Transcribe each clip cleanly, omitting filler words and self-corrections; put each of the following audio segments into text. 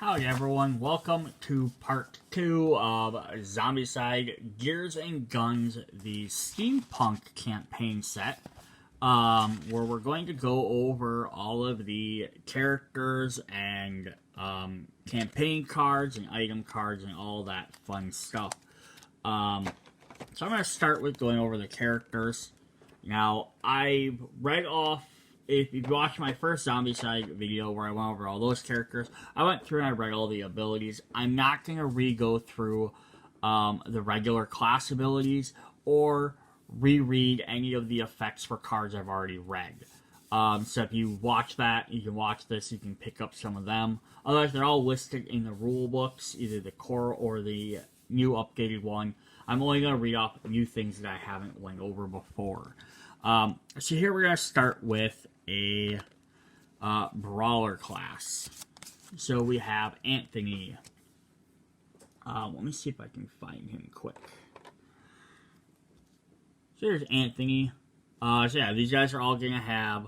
Howdy everyone, welcome to part 2 of Zombicide Gears and Guns, the Steampunk campaign set, where we're going to go over all of the characters and campaign cards and item cards and all that fun stuff. So I'm going to start with going over the characters. Now, I read off, if you watched my first Zombicide video where I went over all those characters, I went through and I read all the abilities. I'm not going to re-go through the regular class abilities or reread any of the effects for cards I've already read. So if you watch that, you can watch this, you can pick up some of them. Otherwise, they're all listed in the rule books, either the core or the new updated one. I'm only going to read off new things that I haven't went over before. So here we're going to start with a Brawler class. So we have Anthony. Let me see if I can find him quick. So here's Anthony. So yeah, these guys are all going to have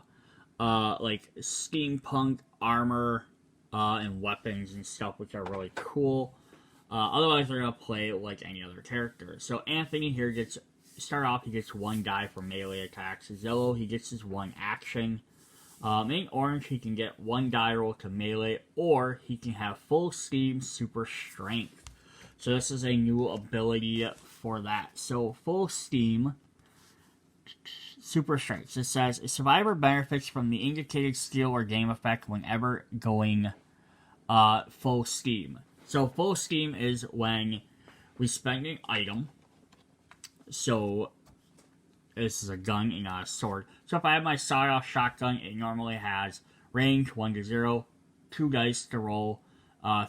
like steampunk armor and weapons and stuff, which are really cool. Otherwise, they're going to play like any other character. So Anthony here gets, start off, he gets one die for melee attacks. His yellow, he gets his one action. In orange, he can get one die roll to melee, or he can have full steam super strength. So this is a new ability for that. So full steam super strength. So it says a survivor benefits from the indicated skill or game effect whenever going full steam. So full steam is when we spend an item. So this is a gun and not a sword. So if I have my sawed-off shotgun, it normally has range 1 to 0, 2 dice to roll,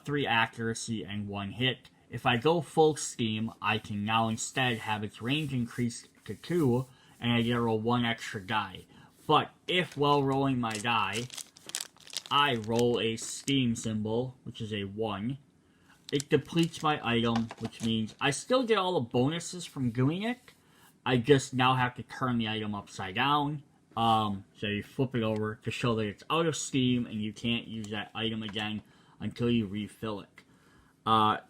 3 accuracy, and 1 hit. If I go full steam, I can now instead have its range increased to 2, and I get to roll 1 extra die. But if while rolling my die, I roll a steam symbol, which is a 1, it depletes my item, which means I still get all the bonuses from doing it. I just now have to turn the item upside down. So you flip it over to show that it's out of steam and you can't use that item again until you refill it.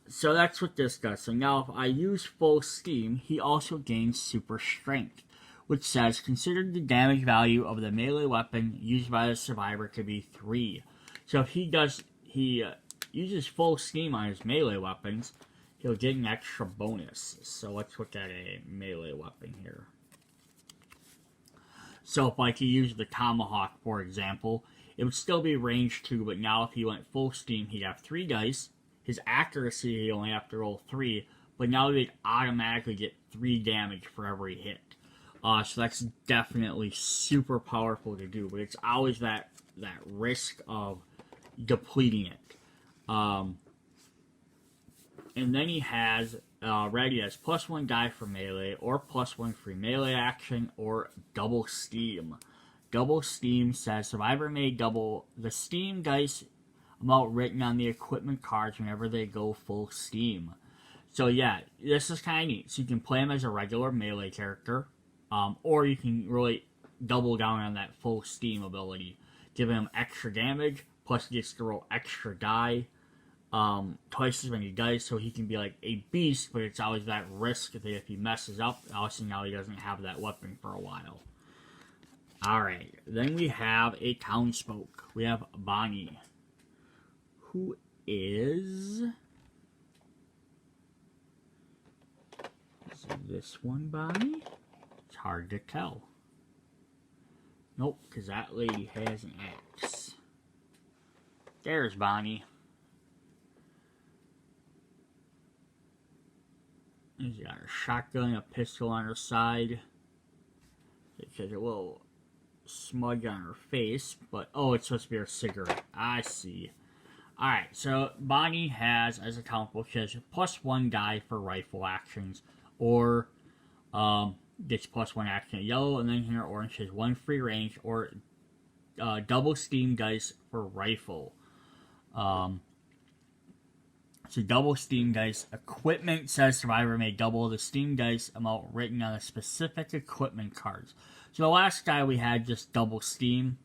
So that's what this does. So now if I use full steam, he also gains super strength, which says consider the damage value of the melee weapon used by the survivor to be 3. So if he uses full steam on his melee weapons, he'll get an extra bonus. So let's look at a melee weapon here. So if like he used the tomahawk, for example, it would still be range 2, but now if he went full steam, he'd have 3 dice. His accuracy, he'd only have to roll 3, but now he'd automatically get 3 damage for every hit. So that's definitely super powerful to do, but it's always that risk of depleting it. And then he has ready as +1 die for melee, or +1 free melee action, or double steam. Double steam says survivor may double the steam dice amount written on the equipment cards whenever they go full steam. So yeah, this is kind of neat. So you can play him as a regular melee character, or you can really double down on that full steam ability, giving him extra damage, plus he gets to roll extra die. Twice as many dice, so he can be like a beast, but it's always that risk that if he messes up, obviously now he doesn't have that weapon for a while. Alright, then we have a townsfolk. We have Bonnie, who is this one Bonnie? It's hard to tell. Nope, because that lady has an axe. There's Bonnie. She's got a shotgun, a pistol on her side. It says a little smudge on her face, but oh, it's supposed to be her cigarette. I see. Alright, so Bonnie has, as a townsfolk, she has +1 die for rifle actions, or gets +1 action at yellow, and then here orange has 1 free range, or double steam dice for rifle. So double steam dice. Equipment says survivor may double the steam dice amount written on the specific equipment cards. So the last guy we had just double steam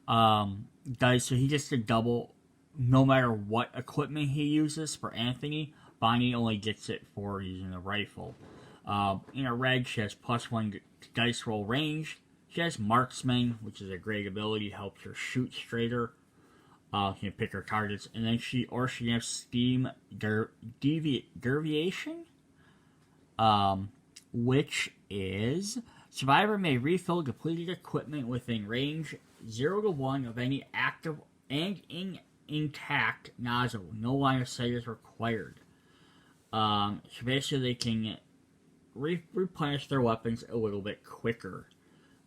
dice, so he gets to double no matter what equipment he uses. For Anthony, Bonnie only gets it for using the rifle. In a red, she has +1 dice roll range. She has Marksman, which is a great ability, helps her shoot straighter. You can pick her targets, and then she can have Steam Deviation, which is survivor may refill depleted equipment within range 0 to 1 of any active and intact nozzle. No line of sight is required. So basically, they can replenish their weapons a little bit quicker.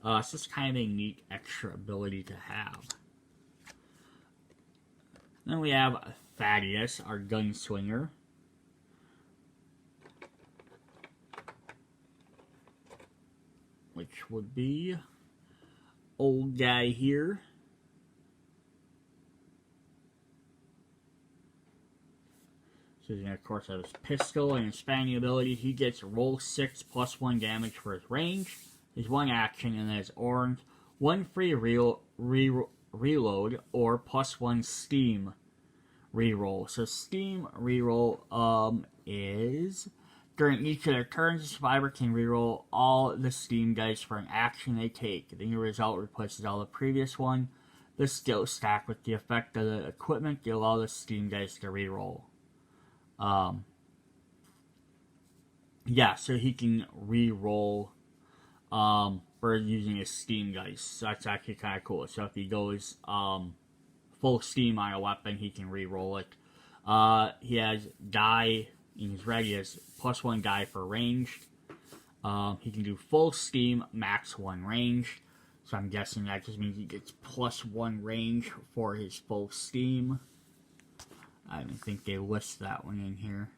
So it's kind of a neat extra ability to have. Then we have Thaddeus, our gunslinger. Which would be old guy here. So he's going to, of course, have his pistol and his spanning ability. He gets roll 6 +1 damage for his range. His 1 action, and then his orange. 1 free reload or +1 Steam reroll. So Steam reroll is during each of their turns, the survivor can reroll all the Steam dice for an action they take. The new result replaces all the previous one. The skill stack with the effect of the equipment to allow the Steam dice to reroll. Yeah, so he can reroll for using his Steam dice. So that's actually kind of cool. So if he goes full Steam on a weapon, he can reroll it. He has die in his red. He has +1 die for ranged. He can do full Steam, max 1 range. So I'm guessing that just means he gets +1 range for his full Steam. I don't think they list that one in here.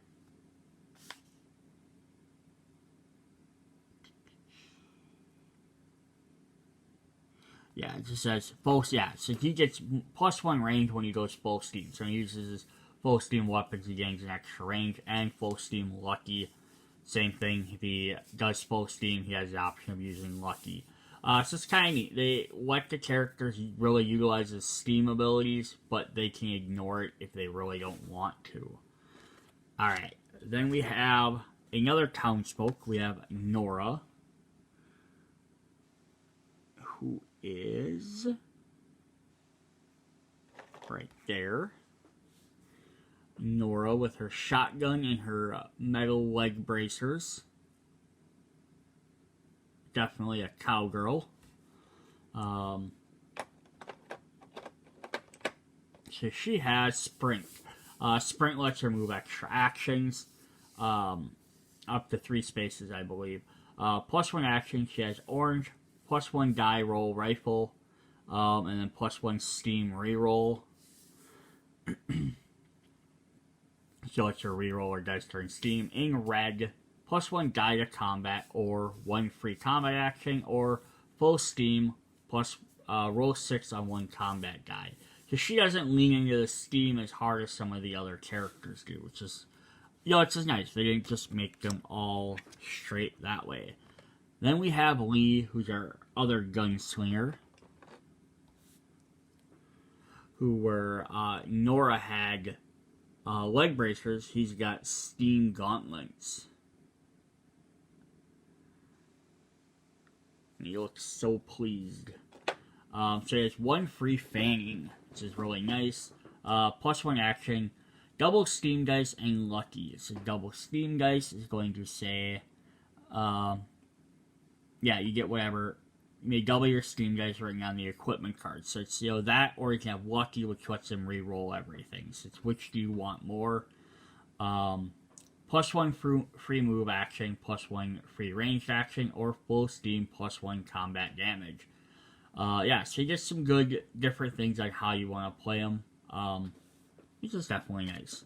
Yeah, it just says full. Yeah, so he gets +1 range when he goes full Steam. So he uses his full Steam weapons, he gains an extra range, and full Steam lucky. Same thing. If he does full Steam, he has the option of using lucky. So it's kind of neat. They let the characters really utilize his Steam abilities, but they can ignore it if they really don't want to. Alright, then we have another townsfolk. We have Nora, who is right there. Nora with her shotgun and her metal leg bracers. Definitely a cowgirl. So she has Sprint. Sprint lets her move extra actions. Up to 3 spaces, I believe. +1 action, she has orange. +1 die roll rifle. And then +1 Steam reroll. So it's your reroll or dice during Steam. In red, +1 die to combat, or 1 free combat action, or full Steam, plus roll 6 on 1 combat die. So she doesn't lean into the Steam as hard as some of the other characters do, which is, it's just nice. They didn't just make them all straight that way. Then we have Lee, who's our other gunslinger, who were, Nora had leg bracers. He's got Steam gauntlets. And he looks so pleased. So he has 1 free fanning, which is really nice. +1 action, double Steam dice, and lucky. So double Steam dice is going to say, you get whatever. You may double your Steam dice written on the equipment card. So it's that, or you can have lucky, which lets him re-roll everything. So it's which do you want more? +1 free move action, +1 free ranged action, or full Steam +1 combat damage. So you get some good different things like how you want to play them, which is definitely nice.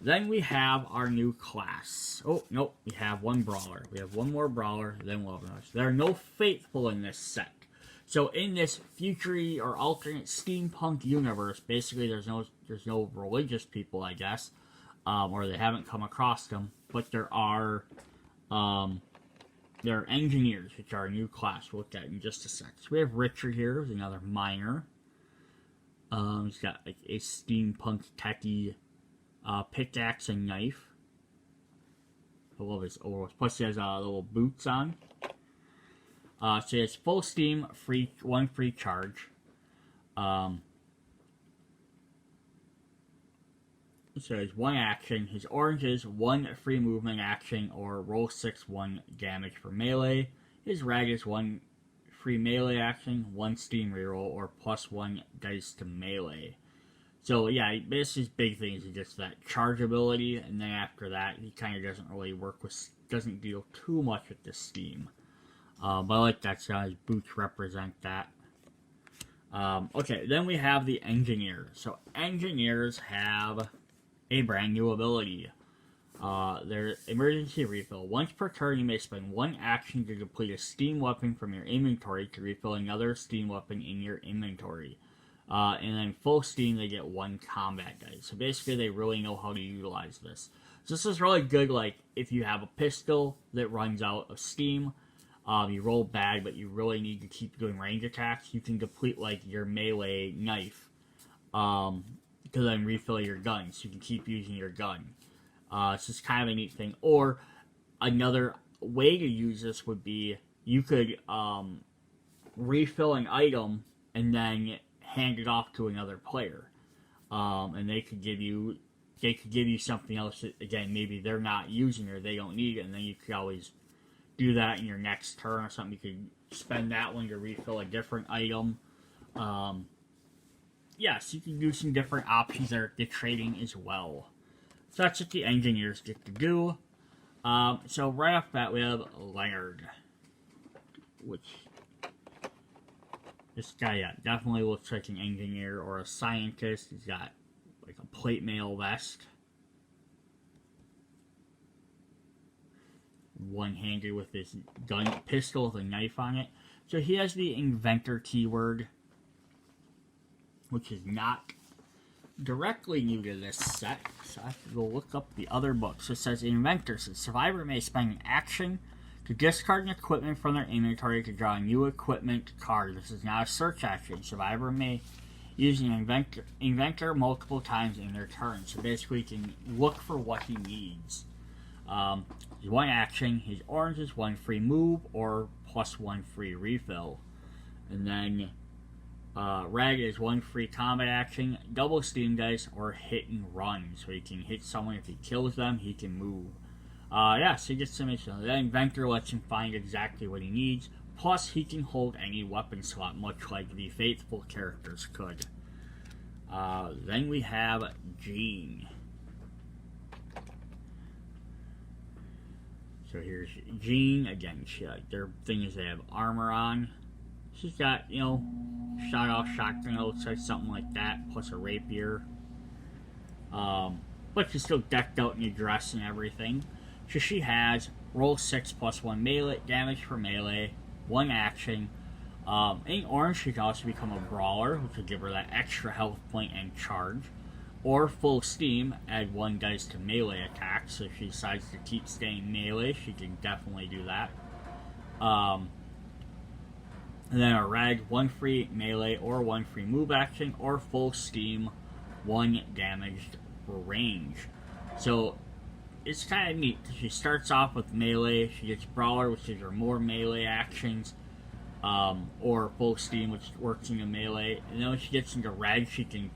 Then we have our new class. Oh, nope, we have 1 Brawler. We have 1 more Brawler, then we'll have There are no Faithful in this set. So in this future or alternate steampunk universe, basically there's no religious people, I guess, or they haven't come across them, but there are engineers, which are a new class. We'll look at in just a sec. So we have Richard here, who's another miner. He's got like a steampunk techie pickaxe and knife. I love his overalls. Plus he has little boots on. So he has full steam, one free charge. So his one action. His orange is one free movement action or roll 1 damage for melee. His red is one free melee action, one steam reroll, or +1 dice to melee. So yeah, basically his big thing is just that charge ability, and then after that he kind of doesn't really doesn't deal too much with the steam. But I like that, so his boots represent that. Okay, then we have the engineer. So engineers have a brand new ability. Their emergency refill. Once per turn, you may spend one action to complete a steam weapon from your inventory to refill another steam weapon in your inventory. And then full steam, they get 1 combat dice. So basically, they really know how to utilize this. So this is really good, like, if you have a pistol that runs out of steam, you roll bad, but you really need to keep doing range attacks, you can complete, like, your melee knife, to then refill your gun, so you can keep using your gun. It's just kind of a neat thing. Or, another way to use this would be, you could, refill an item, and then hand it off to another player. And they could give you something else that, again, maybe they're not using or they don't need it, and then you could always do that in your next turn or something. You could spend that one to refill a different item. Yes, you can do some different options there to trading as well. So that's what the engineers get to do. So right off the bat, we have Laird, which this guy, yeah, definitely looks like an engineer or a scientist. He's got like a plate mail vest, one-handed with his pistol with a knife on it. So he has the inventor keyword, which is not directly new to this set, so I have to go look up the other books. So it says, Inventor says, survivor may spend an action to discard an equipment from their inventory to draw a new equipment card. This is not a search action. Survivor may use an inventor multiple times in their turn. So basically he can look for what he needs. His one action, his orange is one free move or +1 free refill. And then red is one free combat action, double steam dice, or hit and run. So he can hit someone. If he kills them, he can move. Yeah, so he gets some issue. The inventor lets him find exactly what he needs. Plus, he can hold any weapon slot, much like the faithful characters could. Then we have Jean. So here's Jean. Again, their thing is they have armor on. She's got, shot-off shotgun, it looks like something like that, plus a rapier. But she's still decked out in a dress and everything. So she has roll 6 +1 melee damage for melee, one action. In orange, she can also become a brawler, which will give her that extra health point and charge. Or full steam, add 1 dice to melee attacks. So if she decides to keep staying melee, she can definitely do that. And then a red, 1 free melee or 1 free move action, or full steam, 1 damaged for range. So it's kind of neat. She starts off with melee, she gets brawler, which gives her more melee actions, or full steam, which works into melee. And then when she gets into red, she can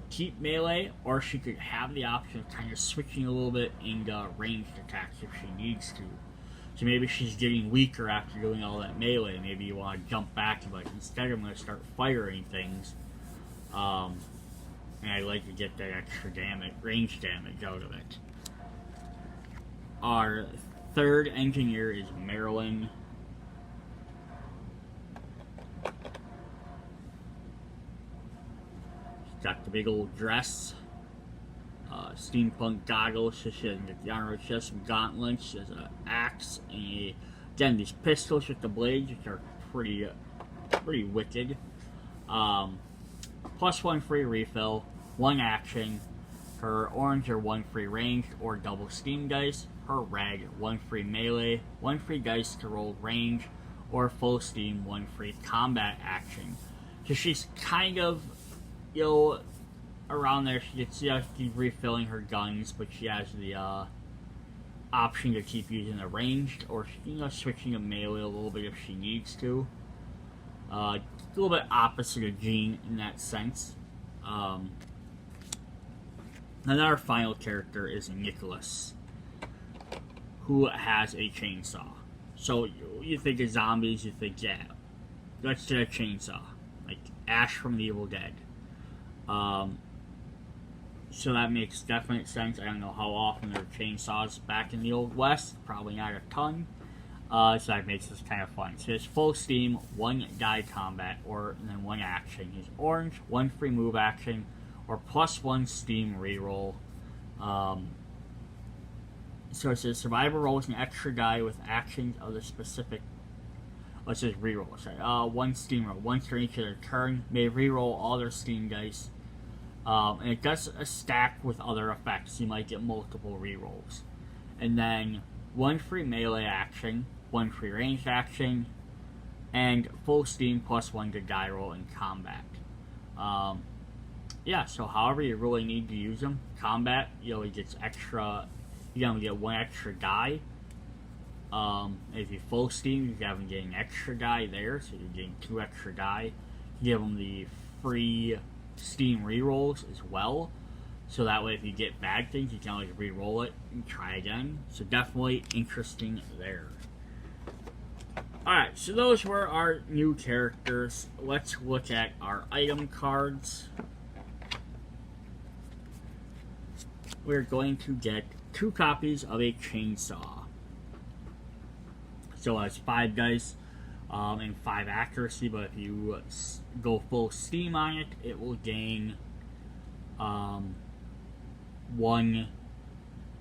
keep melee, or she could have the option of kind of switching a little bit into ranged attacks if she needs to. So maybe she's getting weaker after doing all that melee. Maybe you want to jump back and be like, instead I'm going to start firing things. And I like to get that extra damage, range damage out of it. Our third engineer is Marilyn. She's got the big old dress. Steampunk goggles, so she doesn't get the armor. She has some gauntlets, she has an axe, and again, these pistols with the blades, which are pretty wicked. +1 free refill, 1 action. Her orange are 1 free ranged or double steam dice. Her red, 1 free melee, 1 free dice to roll range, or full steam, 1 free combat action. So she's kind of around there she gets keep refilling her guns, but she has the option to keep using the ranged, or switching to melee a little bit if she needs to. A little bit opposite of Jean in that sense. And our final character is Nicholas, who has a chainsaw. So you think of zombies, you think, yeah, let's get a chainsaw, like Ash from the Evil Dead. So that makes definite sense. I don't know how often there were chainsaws back in the Old West. Probably not a ton. So that makes this kind of fun. So it's full steam, 1 die combat, and then 1 action. He's orange, 1 free move action, or +1 steam reroll. So it says survivor rolls an extra die with actions of the specific. Let's just reroll. Sorry, 1 steam roll. Once during each of their turn, may reroll all their steam dice. And it does a stack with other effects. You might get multiple rerolls. And then 1 free melee action, 1 free ranged action, and full steam +1 to die roll in combat. Yeah, so however you really need to use them. Combat, he gets extra. You only get 1 extra die. If you full steam, you have him getting extra die there, so you're getting 2 extra die. You give him the free steam rerolls as well, so that way if you get bad things, you can always reroll it and try again. So definitely interesting there. Alright, so those were our new characters. Let's look at our item cards. We're going to get 2 copies of a chainsaw. So it's 5 dice and 5 accuracy, but if you go full steam on it, it will gain 1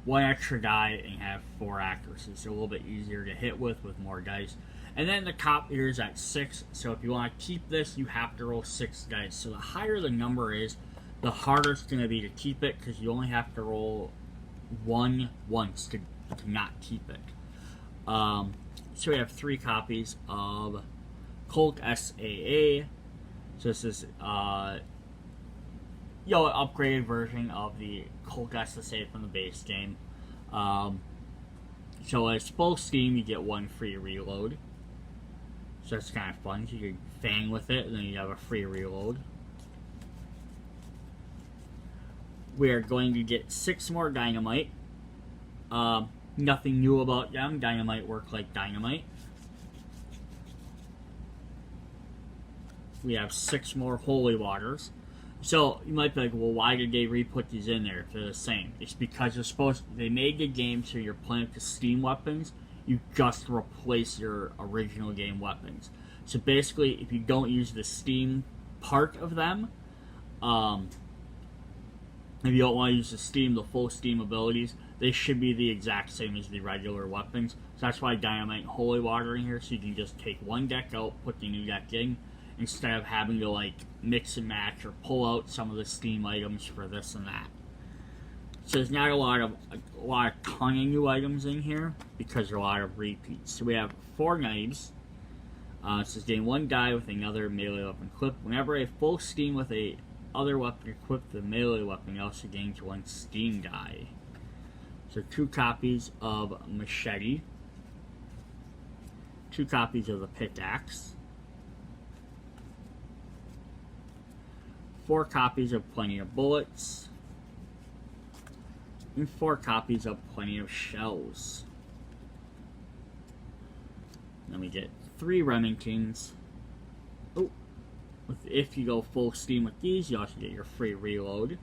extra die and have 4 accuracy. So a little bit easier to hit with more dice. And then the copier is at 6, so if you want to keep this, you have to roll 6 dice. So the higher the number is, the harder it's going to be to keep it, because you only have to roll 1 once to not keep it. So we have 3 copies of Colt SAA. So this is an upgraded version of the Colt SSA from the base game. So it's full steam, you get 1 free reload. So that's kind of fun. So you can fang with it, and then you have a free reload. We are going to get 6 more dynamite. Nothing new about them. Dynamite work like dynamite. We have 6 more holy waters. So you might be like, well, why did they re-put these in there if they're the same? It's because they made the game so you're playing with the steam weapons. You just replace your original game weapons. So basically, if you don't use the steam part of them, if you don't want to use the full steam abilities, they should be the exact same as the regular weapons. So that's why dynamite and holy water in here, so you can just take 1 deck out, put the new deck in, instead of having to mix and match or pull out some of the steam items for this and that. So there's not a ton of new items in here because there are a lot of repeats. So we have 4 knives. It says gain 1 die with another melee weapon equipped. Whenever a full steam with a other weapon equipped with the melee weapon, also gains 1 steam die. So 2 copies of machete. 2 copies of the pickaxe. 4 copies of plenty of bullets. And 4 copies of plenty of shells. Then we get 3 Remingtons. Oh, if you go full steam with these, you also get your free reload.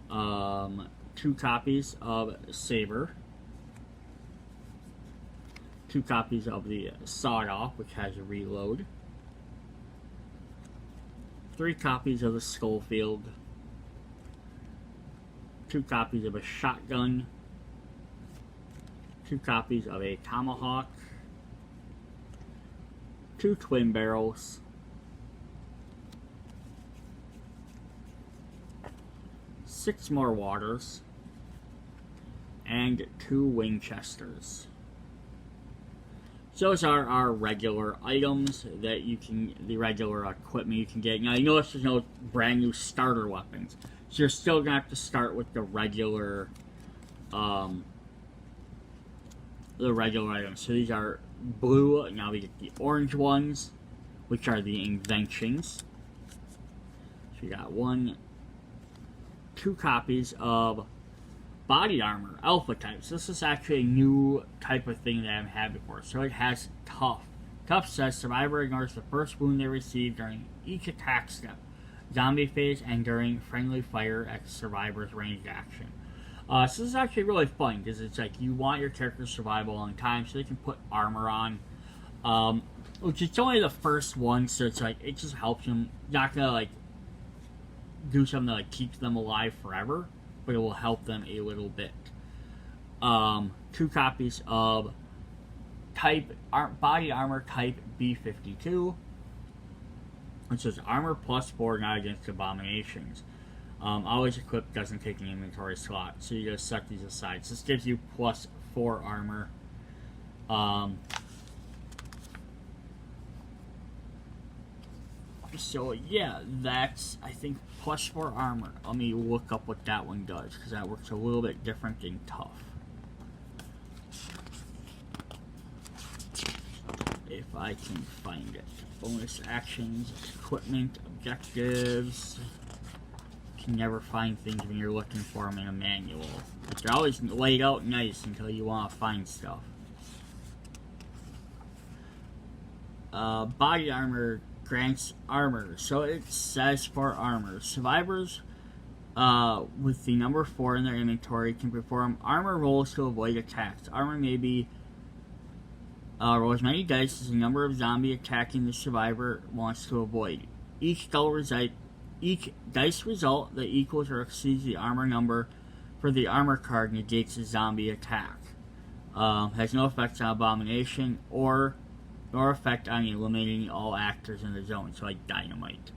2 copies of Saber. 2 copies of the Sawed Off, which has a reload. 3 copies of the Schofield. 2 copies of a shotgun. 2 copies of a tomahawk. 2 twin barrels. 6 more waters. And 2 Winchesters. So those are our regular items that you can, the regular equipment you can get. Now you notice there's no brand new starter weapons. So you're still gonna have to start with the regular items. So these are blue. Now we get the orange ones, which are the inventions. So you got 2 copies of body armor, alpha types. This is actually a new type of thing that I haven't had before. So it has tough. Tough says survivor ignores the first wound they receive during each attack step, zombie phase, and during friendly fire at survivor's ranged action. So this is actually really fun because it's like you want your character to survive a long time, so they can put armor on. Which is only the first one, so it's like it just helps them. Not gonna like do something that like keeps them alive forever, but it will help them a little bit. 2 copies of body armor type B52, which is armor +4, not against abominations. Always equipped, doesn't take an inventory slot, so you just set these aside. So this gives you +4 armor. So yeah, that's, I think, +4 armor. Let me look up what that one does, because that works a little bit different than tough. If I can find it. Bonus actions, equipment, objectives. You can never find things when you're looking for them in a manual. They're always laid out nice until you want to find stuff. Body armor grants armor. So it says for armor. Survivors with the number 4 in their inventory can perform armor rolls to avoid attacks. Armor may be roll as many dice as the number of zombie attacking the survivor wants to avoid. Each dice result that equals or exceeds the armor number for the armor card negates a zombie attack. Has no effects on abomination nor effect on eliminating all actors in the zone, so like dynamite.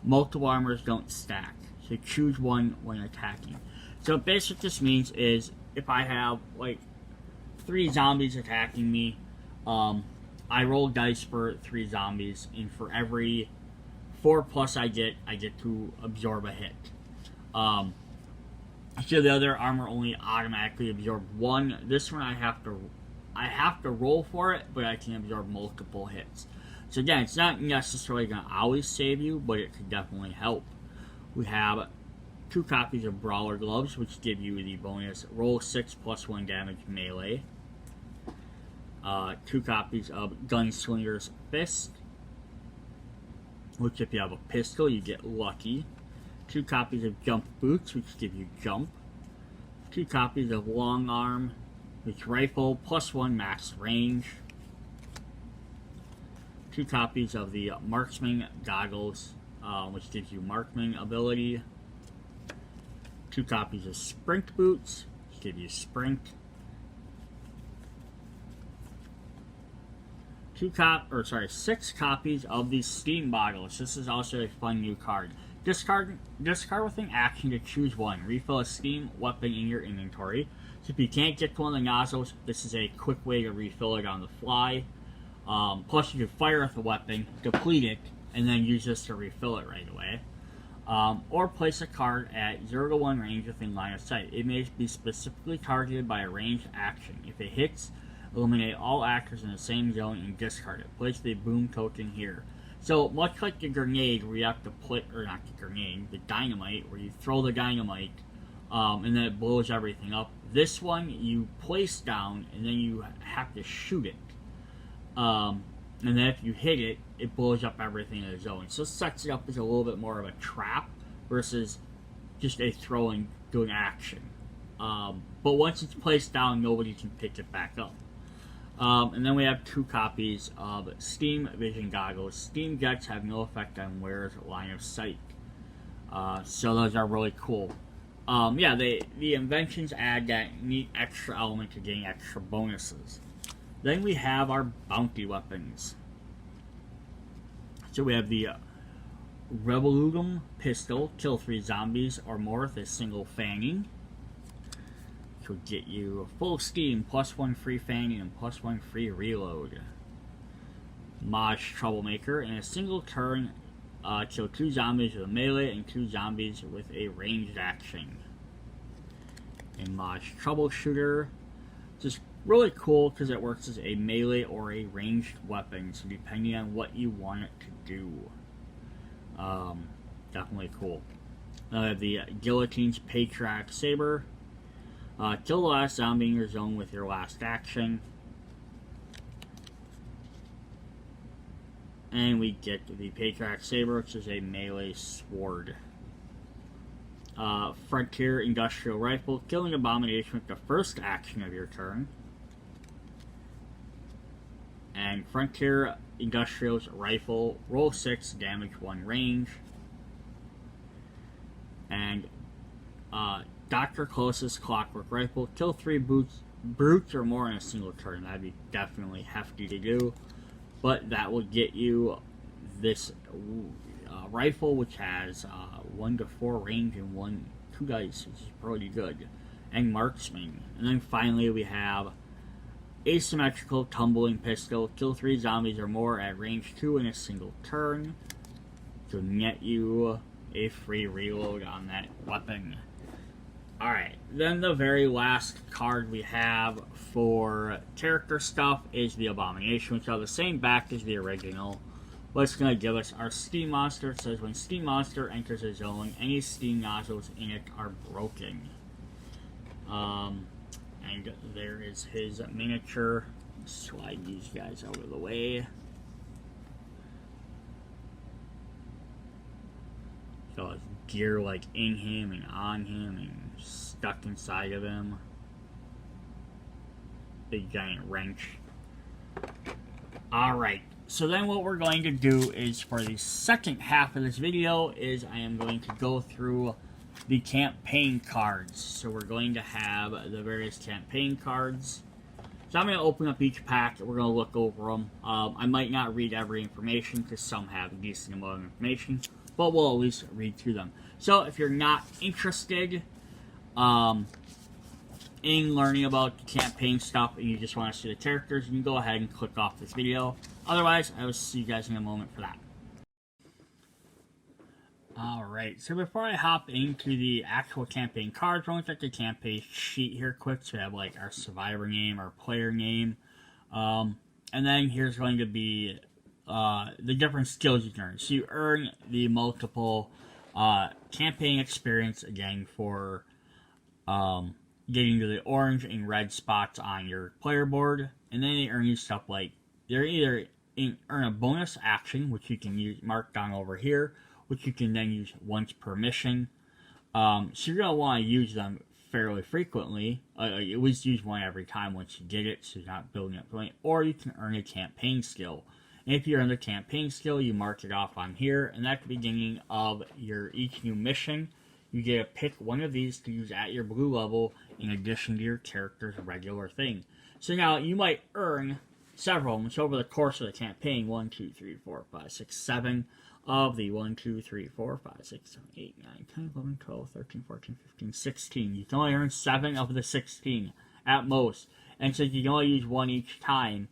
Multiple armors don't stack, so choose one when attacking. So basically what this means is if I have like 3 zombies attacking me, I roll dice for 3 zombies, and for every 4+ I get to absorb a hit. So the other armor only automatically absorbs 1. This one I have to roll for it, but I can absorb multiple hits. So again, it's not necessarily going to always save you, but it could definitely help. We have 2 copies of Brawler gloves, which give you the bonus roll 6 + 1 damage melee. 2 copies of Gunslinger's Fist, which if you have a pistol, you get lucky. 2 copies of Jump Boots, which give you jump. 2 copies of Long Arm, which rifle +1 max range. 2 copies of the Marksman Goggles, which gives you marksman ability. 2 copies of Sprint Boots, which give you sprint. 6 copies of the Steam Bottles. This is also a fun new card. Discard with an action to choose one. Refill a steam weapon in your inventory. So if you can't get to one of the nozzles, this is a quick way to refill it on the fly. Plus you can fire with the weapon, deplete it, and then use this to refill it right away. Or place a card at 0 to 1 range within line of sight. It may be specifically targeted by a ranged action. If it hits, eliminate all actors in the same zone and discard it. Place the boom token here. So, much like the grenade where you have to put, or not the grenade, the dynamite, where you throw the dynamite, and then it blows everything up. This one, you place down, and then you have to shoot it. And then if you hit it, it blows up everything in the zone. So, this sets it up as a little bit more of a trap versus just a throw and doing action. But once it's placed down, nobody can pick it back up. And then we have 2 copies of Steam Vision Goggles. Steam jets have no effect on wearer's line of sight. So those are really cool. Yeah, the inventions add that neat extra element to getting extra bonuses. Then we have our bounty weapons. So we have the Revolutum pistol, kill 3 zombies or more with a single fanning. which will get you full steam, +1 free fanning, and +1 free reload. Maj Troublemaker, in a single turn, kill 2 zombies with a melee and 2 zombies with a ranged action. And Maj Troubleshooter, just really cool because it works as a melee or a ranged weapon, so depending on what you want it to do. Definitely cool. The Guillotine's Patriarch Saber. Kill the last zombie in your zone with your last action. And we get the Patriarch Saber, which is a melee sword. Frontier Industrial Rifle. Killing Abomination with the first action of your turn. And Frontier Industrial's Rifle. Roll 6, damage 1 range. And Dr. Close's Clockwork Rifle. Kill 3 brutes or more in a single turn. That'd be definitely hefty to do. But that will get you this rifle, which has 1 to 4 range and 2 dice, which is pretty good. And Marksman. And then finally we have Asymmetrical Tumbling Pistol. Kill 3 zombies or more at range 2 in a single turn to net you a free reload on that weapon. Alright, then the very last card we have for character stuff is the Abomination, which are the same back as the original, but it's going to give us our Steam Monster. It says when Steam Monster enters a zone, any steam nozzles in it are broken. And there is his miniature. Slide these guys out of the way. So his gear like in him and on him and stuck inside of him. Big giant wrench. Alright, so then what we're going to do is for the second half of this video is I am going to go through the campaign cards. So we're going to have the various campaign cards. So I'm going to open up each pack and we're going to look over them. I might not read every information because some have a decent amount of information, but we'll at least read through them. So if you're not interested in learning about the campaign stuff and you just want to see the characters, you can go ahead and click off this video. Otherwise, I will see you guys in a moment for that. Alright, so before I hop into the actual campaign cards, we're going to check the campaign sheet here quick. So we have like our survivor name, our player name, and then here's going to be the different skills you can earn. So you earn the multiple campaign experience again for getting to the orange and red spots on your player board, and then they earn you stuff like they're either earn a bonus action, which you can use mark down over here, which you can then use once per mission. So you're gonna want to use them fairly frequently. At least use one every time once you get it, so you're not building up point. Or you can earn a campaign skill. And if you earn the campaign skill, you mark it off on here, and at the beginning of each new mission, you get to pick one of these to use at your blue level in addition to your character's regular thing. So now you might earn several, which over the course of the campaign, 1, 2, 3, 4, 5, 6, 7 of the 1, 2, 3, 4, 5, 6, 7, 8, 9, 10, 11, 12, 13, 14, 15, 16. You can only earn 7 of the 16 at most. And since you can only use one each time,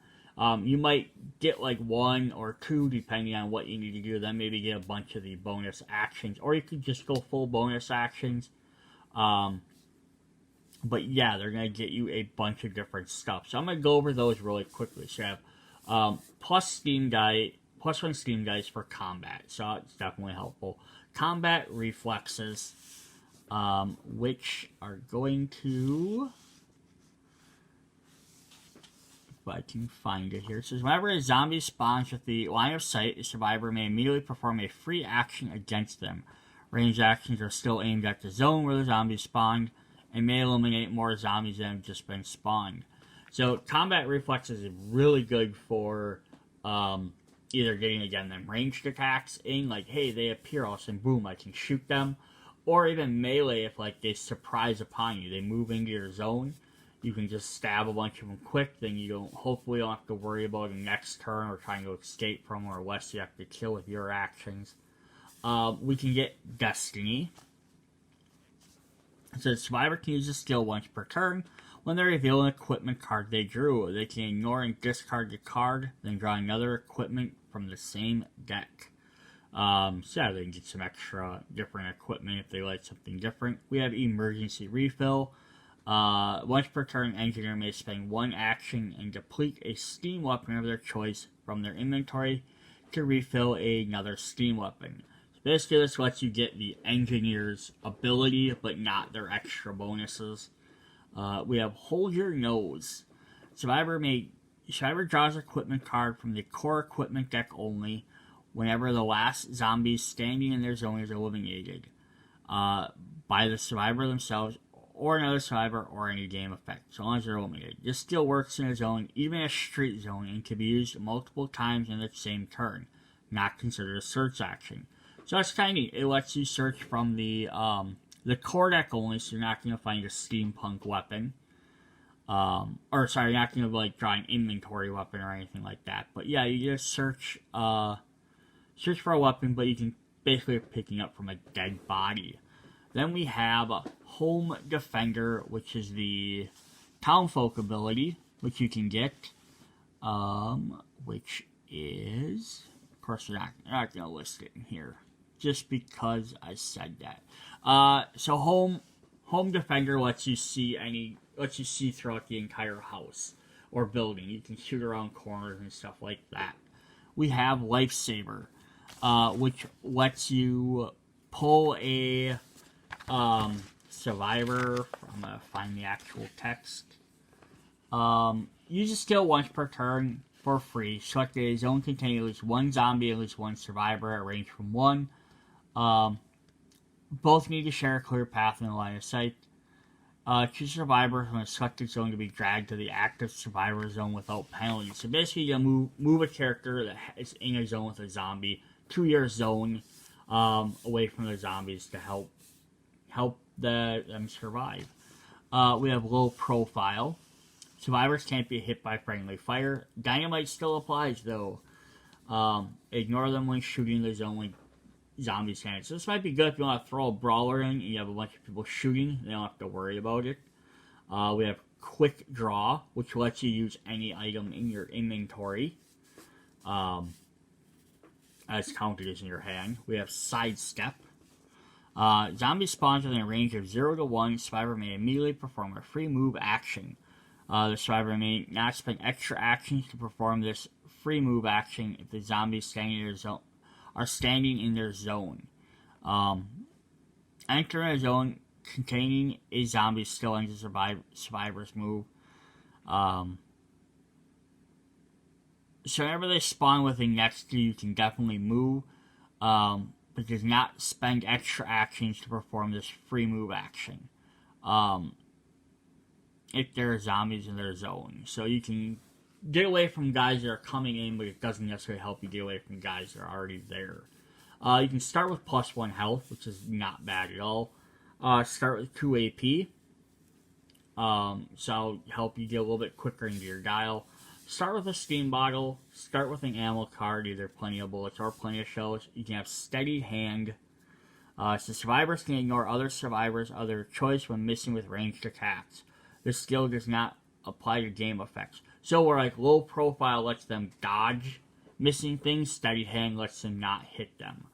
you might get like 1 or 2 depending on what you need to do, then maybe get a bunch of the bonus actions, or you could just go full bonus actions. But yeah, they're going to get you a bunch of different stuff. So I'm going to go over those really quickly. So you have +1 Steam dice for combat, so it's definitely helpful. Combat reflexes, which are going to, if I can find it here, it says whenever a zombie spawns with the line of sight, a survivor may immediately perform a free action against them. Ranged actions are still aimed at the zone where the zombie spawned, and may eliminate more zombies than have just been spawned. So combat reflexes is really good for either getting, again, them ranged attacks in, like, hey, they appear, all of a sudden, boom, I can shoot them. Or even melee, if, like, they surprise upon you. They move into your zone. You can just stab a bunch of them quick, then you hopefully don't have to worry about the next turn or trying to escape from, or less you have to kill with your actions. We can get Destiny. It says survivor can use the skill once per turn. When they reveal an equipment card they drew, they can ignore and discard the card, then draw another equipment from the same deck. So yeah, they can get some extra different equipment if they like something different. We have emergency refill. Once per turn, engineer may spend one action and deplete a steam weapon of their choice from their inventory to refill another steam weapon. So basically, this lets you get the engineer's ability, but not their extra bonuses. We have Hold Your Nose. Survivor draws equipment card from the core equipment deck only whenever the last zombie standing in their zone is eliminated by the survivor themselves or another survivor or any game effect, so long as they're eliminated. This skill works in a zone, even a street zone, and can be used multiple times in the same turn, not considered a search action. So that's kind of neat. It lets you search from the core deck only, so you're not going to find a steampunk weapon. You're not going to draw an inventory weapon or anything like that. But yeah, you just search for a weapon, but you can basically picking up from a dead body. Then we have Home Defender, which is the Townfolk ability, which you can get, which is, of course, you're not going to list it in here, just because I said that. So Home Defender lets you see throughout the entire house or building. You can shoot around corners and stuff like that. We have Lifesaver, which lets you pull a survivor. I'm gonna find the actual text. Use a skill once per turn for free. Select a zone containing at least one zombie and at least one survivor at range from 1. Both need to share a clear path in the line of sight. Choose survivor from a selected zone to be dragged to the active survivor zone without penalty. So basically, you move a character that is in a zone with a zombie to your zone, away from the zombies to help them survive. We have low profile. Survivors can't be hit by friendly fire. Dynamite still applies though. Ignore them when shooting the zone when zombies can. So this might be good if you want to throw a brawler in and you have a bunch of people shooting. They don't have to worry about it. We have quick draw, which lets you use any item in your inventory. As counted as in your hand. We have sidestep. Zombie spawns within a range of 0 to 1. Survivor may immediately perform a free move action. The survivor may not spend extra actions to perform this free move action if the zombies are standing in their zone. Enter a zone containing a zombie still ends the survivor's move. So whenever they spawn within next to you, you can definitely move, but does not spend extra actions to perform this free move action. If there are zombies in their zone. So you can get away from guys that are coming in, but it doesn't necessarily help you get away from guys that are already there. You can start with +1 health, which is not bad at all. Start with 2 AP. So help you get a little bit quicker into your dial. Start with a steam bottle. Start with an ammo card, either plenty of bullets or plenty of shells. You can have steady hand. So survivors can ignore other survivors of their choice when missing with ranged attacks. This skill does not apply to game effects. So where low profile lets them dodge missing things, steady hand lets them not hit them.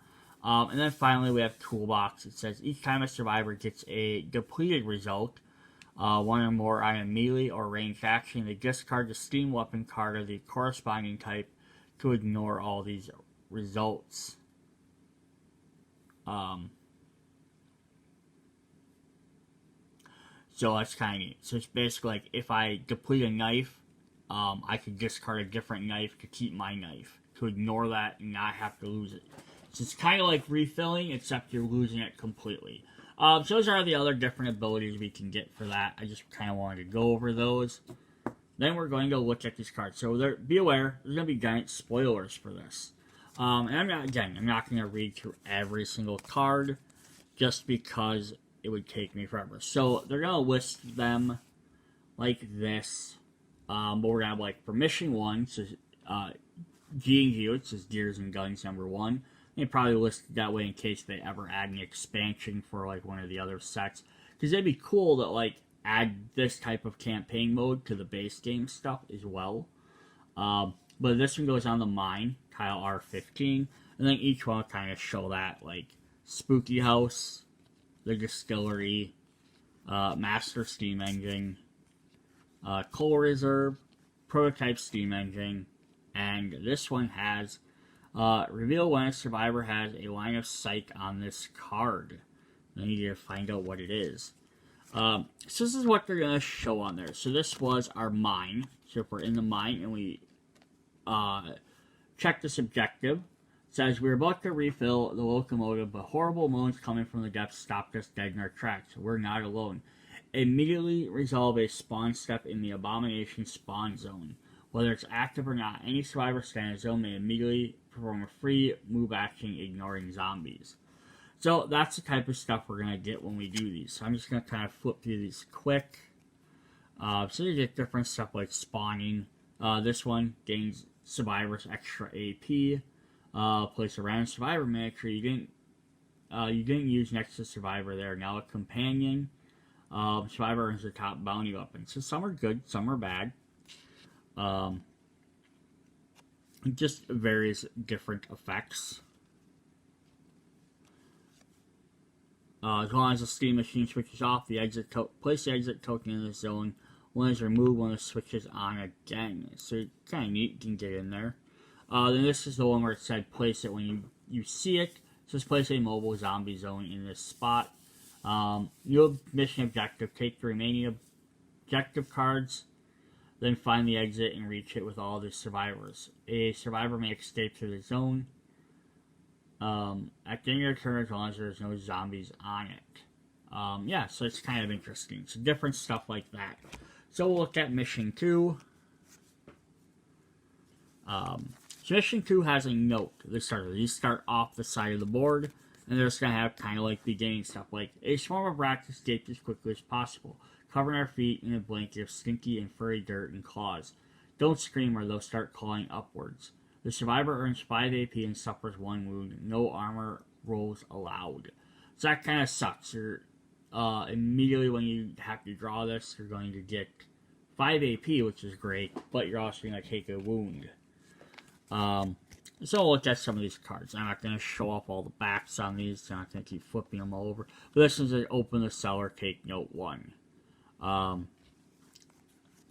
And then finally we have toolbox. It says each time a survivor gets a depleted result, one or more on a melee or ranged action, they discard the steam weapon card of the corresponding type to ignore all these results. So that's kind of neat. So it's basically if I deplete a knife, I can discard a different knife to keep my knife, to ignore that and not have to lose it. So it's kind of like refilling, except you're losing it completely. So those are the other different abilities we can get for that. I just kind of wanted to go over those. Then we're going to look at these cards. So be aware, there's going to be giant spoilers for this. And I'm not going to read through every single card, just because it would take me forever. So they're going to list them like this. But we're going to have for Mission 1, so G&G, which says Gears and Guns number 1. They probably list it that way in case they ever add an expansion for one of the other sets. Because it'd be cool to, like, add this type of campaign mode to the base game stuff as well. But this one goes on the mine, tile R15, and then each one will kind of show that, like, Spooky House, the Distillery, Master Steam Engine, Coal Reserve, Prototype Steam Engine, and this one has, reveal when a survivor has a line of sight on this card. I need to find out what it is. So this is what they're going to show on there. So this was our mine. So if we're in the mine and we check this objective, it says we're about to refill the locomotive, but horrible moans coming from the depths stopped us dead in our tracks. We're not alone. Immediately resolve a spawn step in the abomination spawn zone. Whether it's active or not, any survivor standing in the zone may immediately perform a free move action ignoring zombies. So that's the type of stuff we're going to get when we do these. So I'm just going to kind of flip through these quick. So you get different stuff like spawning. This one gains survivors extra AP. Place a random survivor miniature you didn't use next to survivor there. Now a companion. Survivor earns the top bounty weapon. So some are good, some are bad. Just various different effects. As long as the steam machine switches off, place the exit token in the zone. One is removed when it switches on again. So kind of neat, you can get in there. Then this is the one where it said place it when you see it. It says place a mobile zombie zone in this spot. New mission objective, take the remaining objective cards, then find the exit and reach it with all the survivors. A survivor may escape through the zone. At the end of your turn, as long as there's no zombies on it. Yeah, so it's kind of interesting. So different stuff like that. So we'll look at Mission 2. So Mission 2 has a note. These start off the side of the board, and they're just going to have kind of like beginning stuff like, a swarm of rats escaped as quickly as possible, covering our feet in a blanket of stinky and furry dirt and claws. Don't scream or they'll start clawing upwards. The survivor earns 5 AP and suffers 1 wound. No armor rolls allowed. So that kind of sucks. Immediately when you have to draw this, you're going to get 5 AP, which is great, but you're also going to take a wound. So we'll look at some of these cards. I'm not going to show off all the backs on these. I'm not going to keep flipping them over. But this is an open the cellar, take note 1.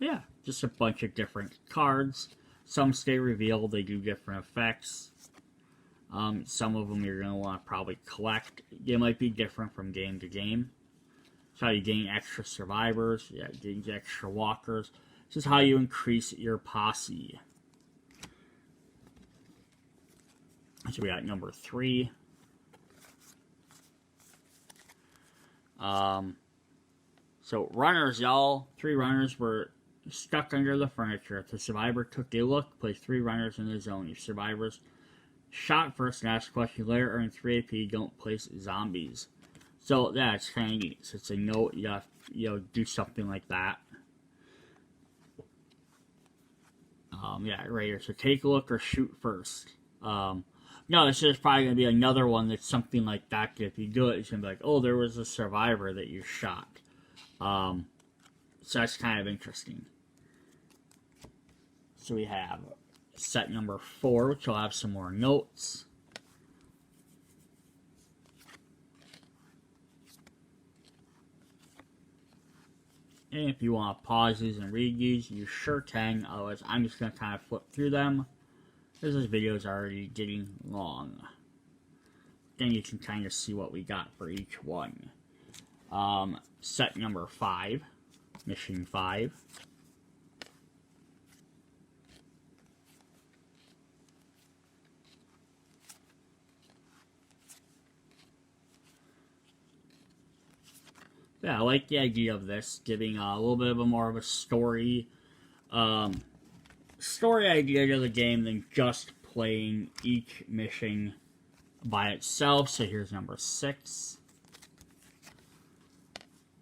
Yeah, just a bunch of different cards. Some stay revealed. They do different effects. Some of them you're going to want to probably collect. They might be different from game to game. It's how you gain extra survivors. Yeah, gain extra walkers. This is how you increase your posse. So we got number 3. So runners, y'all. 3 runners were stuck under the furniture. If the survivor took a look, place 3 runners in the zone. If survivors shot first and asked a question, Laird earned 3 AP. Don't place zombies. So yeah, it's kind of neat. So it's a note. You have to, do something like that. Yeah, right here. So take a look or shoot first. No, this is probably going to be another one that's something like that. If you do it, it's going to be like, oh, there was a survivor that you shot. So that's kind of interesting. So we have set number 4, which will have some more notes. And if you want to pause these and read these, you sure can. Otherwise, I'm just going to kind of flip through them, because this video is already getting long. Then you can kind of see what we got for each one. Set number 5. Mission 5. Yeah, I like the idea of this, giving a little bit of more of a story idea to the game than just playing each mission by itself. So here's number 6.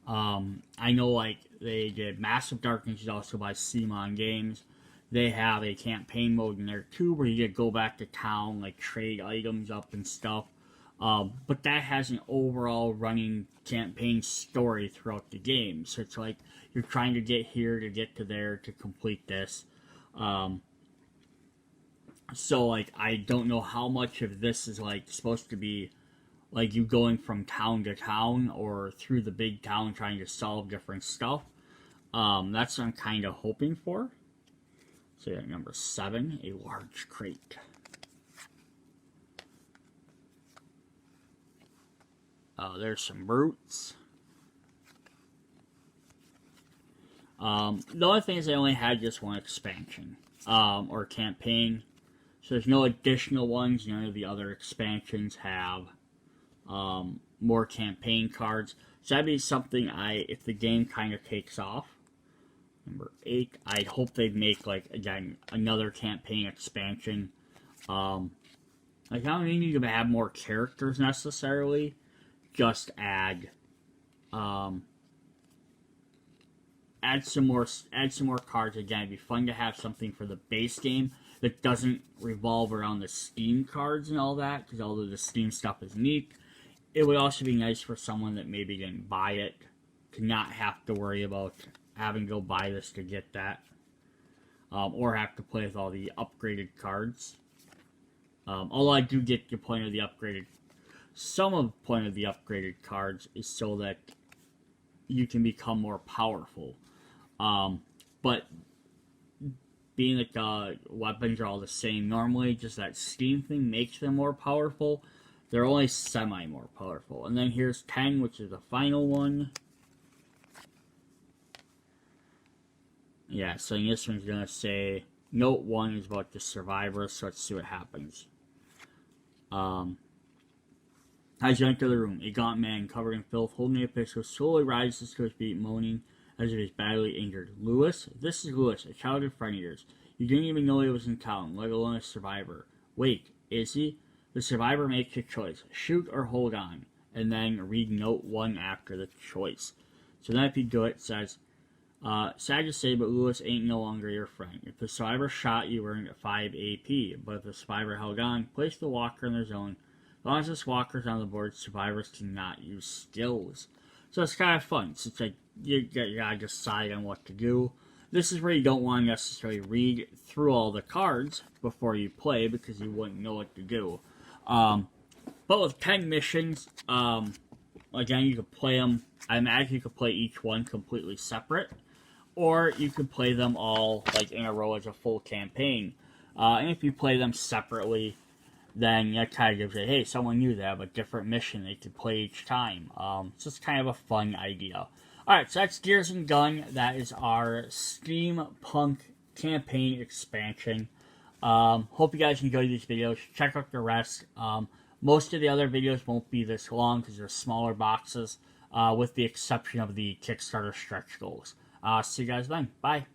I know, like, they did Massive Darkness, also by Simon Games. They have a campaign mode in there too, where you get to go back to town, like trade items up and stuff. But that has an overall running campaign story throughout the game. So it's like you're trying to get here to get to there to complete this. So like I don't know how much of this is like supposed to be like you going from town to town or through the big town trying to solve different stuff. That's what I'm kind of hoping for. So yeah, number 7, a large crate. There's some brutes. The only thing is I only had just one expansion, or campaign. So there's no additional ones. None of the other expansions have more campaign cards. So that'd be something if the game kind of takes off. Number 8, I hope they make, like, again, another campaign expansion. Like, I don't need to have more characters necessarily. Just add some more cards. Again, it'd be fun to have something for the base game that doesn't revolve around the Steam cards and all that, because although the Steam stuff is neat, it would also be nice for someone that maybe didn't buy it to not have to worry about having to go buy this to get that, or have to play with all the upgraded cards. Although I do get the point of the upgraded. Some of the point of the upgraded cards is so that you can become more powerful. But being that weapons are all the same normally, just that Steam thing makes them more powerful. They're only semi more powerful. And then here's 10, which is the final one. Yeah, so this one's going to say, Note 1 is about the survivor, so let's see what happens. As you enter the room, a gaunt man covered in filth, holding a pistol, slowly rises to his feet, moaning as if he's badly injured. Lewis? This is Lewis, a childhood friend of yours. You didn't even know he was in town, let alone a survivor. Wait, is he? The survivor makes a choice, shoot or hold on, and then read Note 1 after the choice. So then if you do it, it says, sad to say, but Lewis ain't no longer your friend. If the survivor shot, you earned 5 AP, but if the survivor held on, place the walker in their zone. As long as this walker's on the board, survivors cannot use skills. So it's kind of fun. So it's like, you gotta decide on what to do. This is where you don't want to necessarily read through all the cards before you play, because you wouldn't know what to do. But with 10 missions, again, you could play them. I imagine you could play each one completely separate, or you could play them all like in a row as a full campaign. And if you play them separately, then that kind of gives you, hey, someone knew they have a different mission they could play each time. It's just kind of a fun idea. Alright, so that's Gears and Gun. That is our Steampunk campaign expansion. Hope you guys enjoyed these videos. Check out the rest. Most of the other videos won't be this long because they're smaller boxes, with the exception of the Kickstarter stretch goals. See you guys then. Bye.